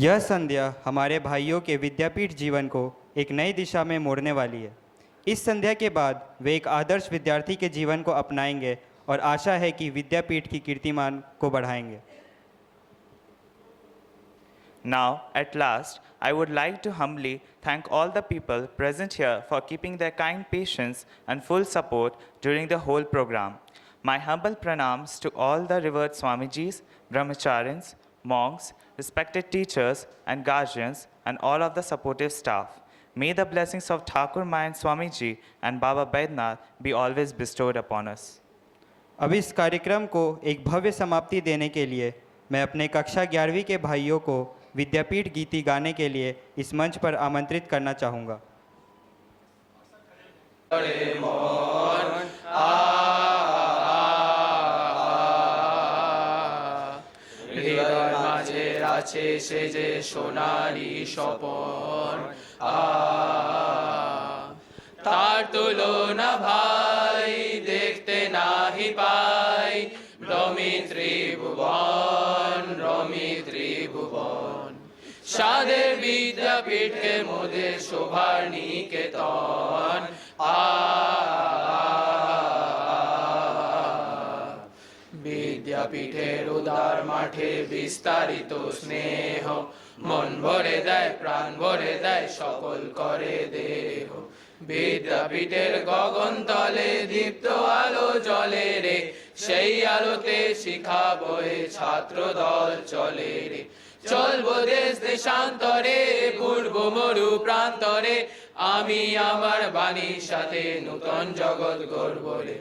यह संध्या हमारे भाइयों के विद्यापीठ जीवन को एक नई दिशा में मोड़ने वाली है। इस संध्या के बाद वे एक आदर्श विद्यार्थी के जीवन को अपनाएंगे और आशा है कि विद्यापीठ की कीर्तिमान को बढ़ाएंगे। Now, at last, I would like to humbly thank all the people present here for keeping their kind patience and full support during the whole program. My humble pranams to all the revered Swamijis, Brahmacharins, monks, respected teachers and guardians, and all of the supportive staff. May the blessings of Thakur Mayan Swamiji and Baba Baidnath be always bestowed upon us. अब इस कार्यक्रम को एक भव्य समाप्ति देने के लिए मैं अपने कक्षा 11वीं के भाइयों को विद्यापीठ गीति गाने के लिए इस मंच पर आमंत्रित करना चाहूँगा। আছে সে যে সোনারি স্বপন তার তুলনা ভাই দেখতে নাহি পাই রমি ত্রিভুবন সাদের বিদ্যাপীঠকে মোদের শোভার নিকেতন বিদ্যাপীঠের উদার মাঠে বিস্তারিত স্নেহ মন ভরে দেয় প্রাণ ভরে দেয় সকল করে দেহ বিদ্যাপীঠের গগন তলে দীপ্ত আলো জ্বলে রে সেই আলোতে শিখা বয়ে ছাত্র দল চলে রে চলবো দেশ দেশান্তরে পূর্ব মরু প্রান্তরে আমি আমার বাণীর সাথে নূতন জগৎ গড়ব রে